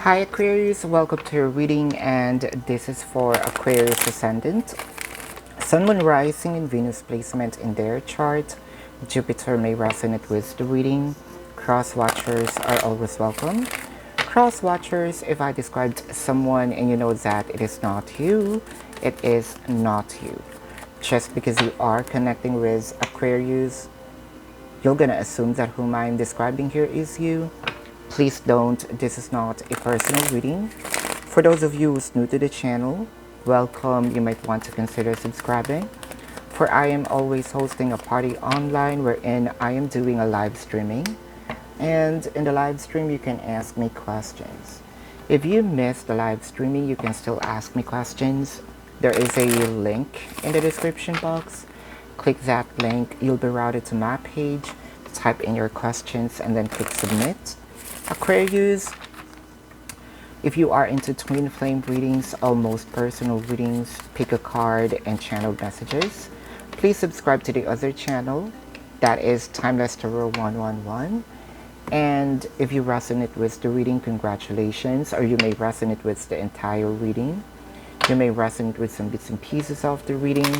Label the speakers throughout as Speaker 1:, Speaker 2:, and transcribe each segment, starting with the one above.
Speaker 1: Hi Aquarius, welcome to your reading, and this is for Aquarius Ascendant. Sun, Moon, Rising, and Venus placement in their chart. Jupiter may resonate with the reading. Cross watchers are always welcome. Cross watchers, if I described someone and you know that it is not you, it is not you. Just because you are connecting with Aquarius, you're gonna assume that whom I'm describing here is you. Please don't, this is not a personal reading. For those of you who's new to the channel, welcome. You might want to consider subscribing, for I am always hosting a party online wherein I am doing a live streaming, and in the live stream you can ask me questions. If you missed the live streaming, you can still ask me questions. There is a link in the description box. Click that link, you'll be routed to my page. Type in your questions and then click submit. Aquarius, if you are into twin flame readings, almost personal readings, pick a card and channel messages, please subscribe to the other channel, that is Timeless Tarot 111. And if you resonate with the reading, congratulations, or you may resonate with the entire reading. You may resonate with some bits and pieces of the reading.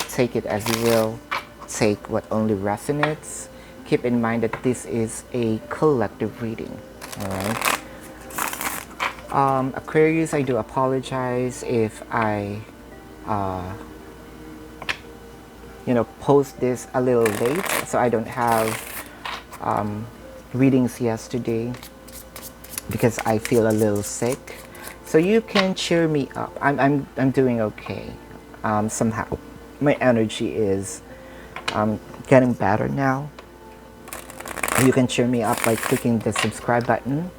Speaker 1: Take it as you will. Take what only resonates. Keep in mind that this is a collective reading. Alright. Aquarius, I do apologize if I post this a little late, so I don't have readings yesterday because I feel a little sick. So you can cheer me up. I'm doing okay. Somehow my energy is getting better now. You can cheer me up by clicking the subscribe button,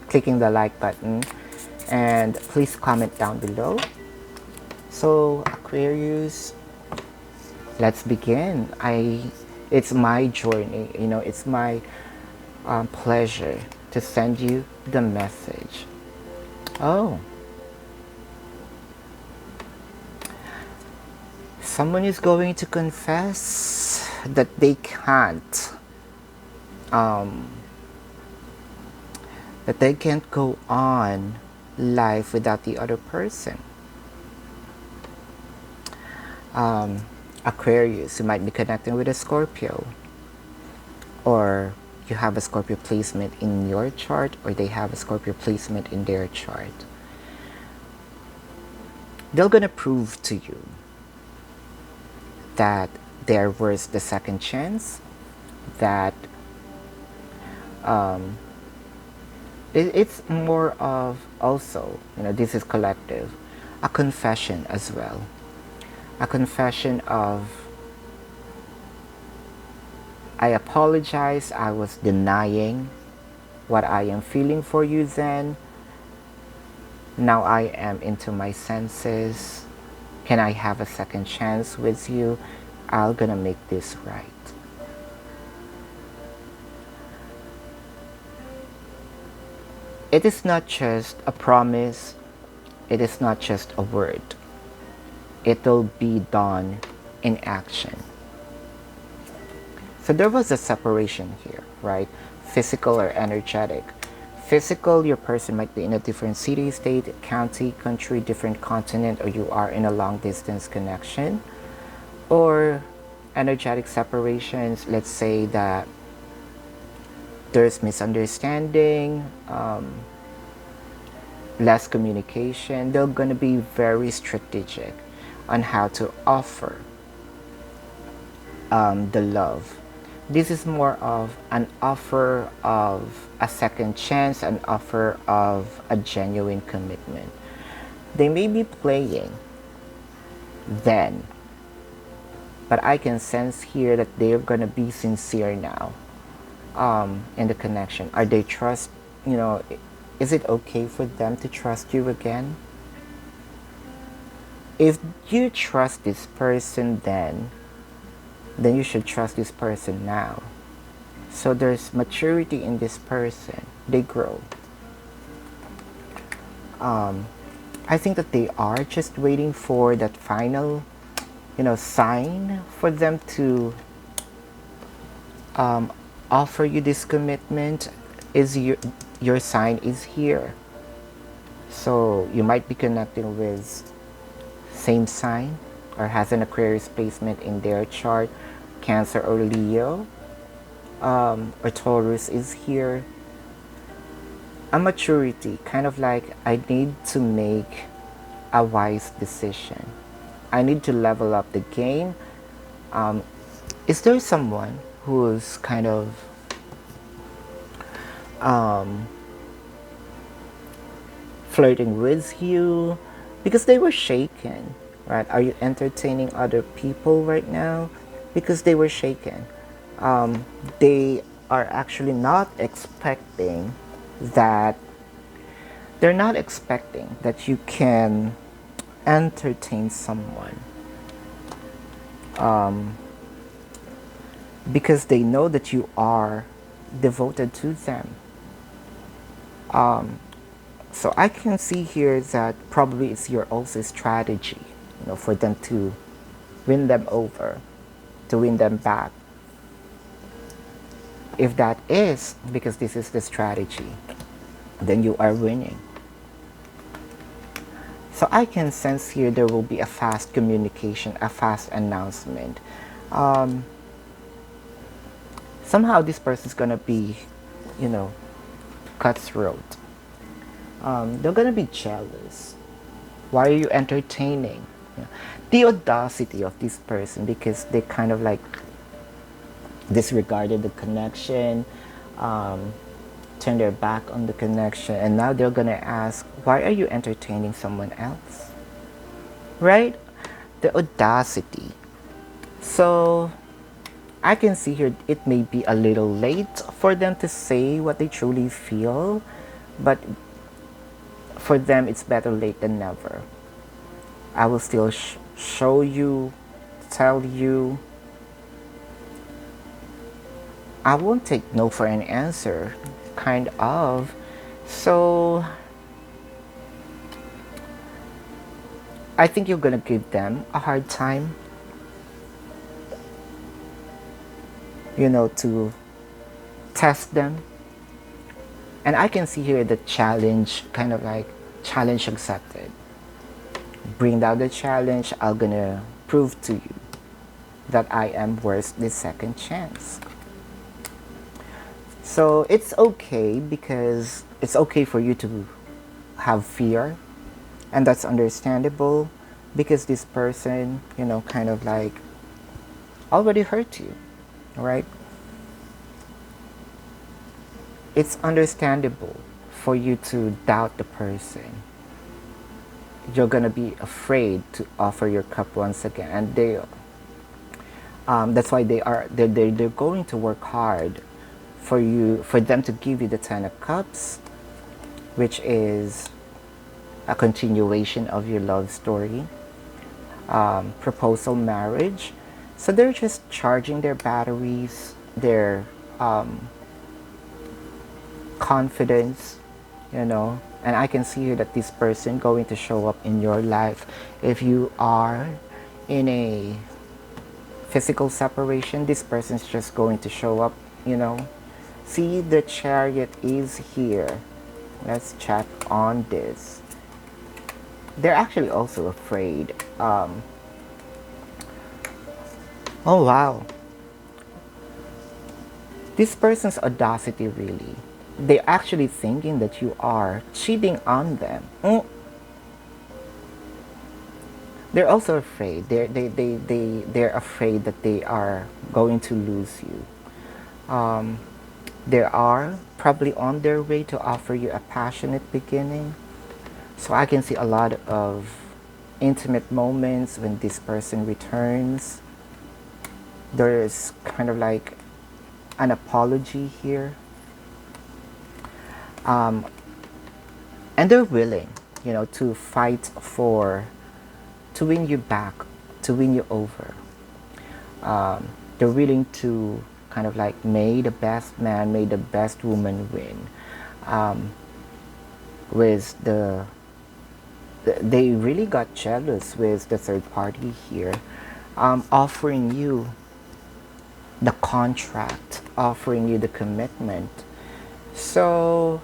Speaker 1: clicking the like button, and please comment down below. So Aquarius, let's begin. It's my journey, it's my pleasure to send you the message. Oh, someone is going to confess that they can't go on life without the other person. Aquarius, you might be connecting with a Scorpio, or you have a Scorpio placement in your chart, or they have a Scorpio placement in their chart. They're gonna prove to you that they're worth the second chance, that it's more of also, this is collective, a confession as well. A confession of, I apologize, I was denying what I am feeling for you then. Now I am into my senses. Can I have a second chance with you? I'm gonna make this right. It is not just a promise. It is not just a word. It'll be done in action. So there was a separation here, right? Physical or energetic. Physical, your person might be in a different city, state, county, country, different continent, or you are in a long distance connection. Or energetic separations, let's say that there's misunderstanding, less communication. They're going to be very strategic on how to offer the love. This is more of an offer of a second chance, an offer of a genuine commitment. They may be playing then, but I can sense here that they're going to be sincere now in the connection. Are they trust, is it okay for them to trust you again? If you trust this person then you should trust this person now. So there's maturity in this person. They grow. I think that they are just waiting for that final, sign for them to offer you this commitment. Is your sign is here. So you might be connecting with same sign or has an Aquarius placement in their chart. Cancer or Leo, or Taurus is here. A maturity, kind of like I need to make a wise decision. I need to level up the game. Is there someone who's kind of flirting with you because they were shaken, right? Are you entertaining other people right now because they were shaken? They are actually not expecting that, they're not expecting that you can entertain someone, because they know that you are devoted to them. So I can see here that probably it's your also strategy, for them to win them over, to win them back. If that is because this is the strategy, then you are winning. So I can sense here there will be a fast communication, a fast announcement. Somehow this person's gonna be, cutthroat. They're gonna be jealous. Why are you entertaining? The audacity of this person, because they kind of like disregarded the connection, turned their back on the connection, and now they're gonna ask, why are you entertaining someone else? Right? The audacity. So I can see here it may be a little late for them to say what they truly feel, but for them it's better late than never. I will still show you, tell you. I won't take no for an answer, kind of. So I think you're gonna give them a hard time, to test them. And I can see here the challenge, kind of like challenge accepted. Bring down the challenge, I'm gonna prove to you that I am worth the second chance. So it's okay, because it's okay for you to have fear, and that's understandable, because this person, kind of like already hurt you, right? It's understandable for you to doubt the person. You're gonna be afraid to offer your cup once again, and that's why they're going to work hard for them to give you the 10 of Cups, which is a continuation of your love story, proposal, marriage. So they're just charging their batteries, their confidence, and I can see here that this person going to show up in your life. If you are in a physical separation, this person's just going to show up, See, the Chariot is here. Let's check on this. They're actually also afraid. Oh wow. This person's audacity, really. They're actually thinking that you are cheating on them. They're also afraid. They're afraid that they are going to lose you. They are probably on their way to offer you a passionate beginning. So I can see a lot of intimate moments when this person returns. There's kind of like an apology here. And they're willing, to fight to win you back, to win you over. They're willing to kind of like may the best man, may the best woman win. They really got jealous with the third party here, offering you the contract, offering you the commitment. So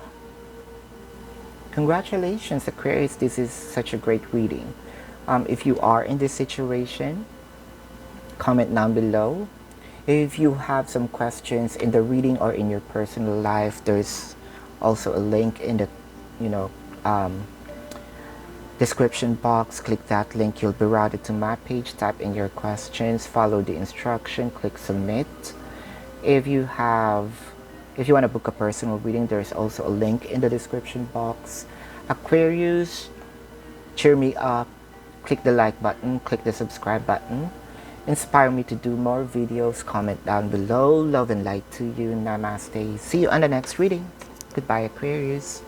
Speaker 1: Congratulations, Aquarius. This is such a great reading. If you are in this situation, comment down below. If you have some questions in the reading or in your personal life, there's also a link in the, you know, description box. Click that link, you'll be routed to my page. Type in your questions, follow the instruction, click submit. If you want to book a personal reading, there's also a link in the description box. Aquarius, cheer me up, click the like button, click the subscribe button, inspire me to do more videos. Comment down below. Love and light to you. Namaste. See you on the next reading. Goodbye, Aquarius.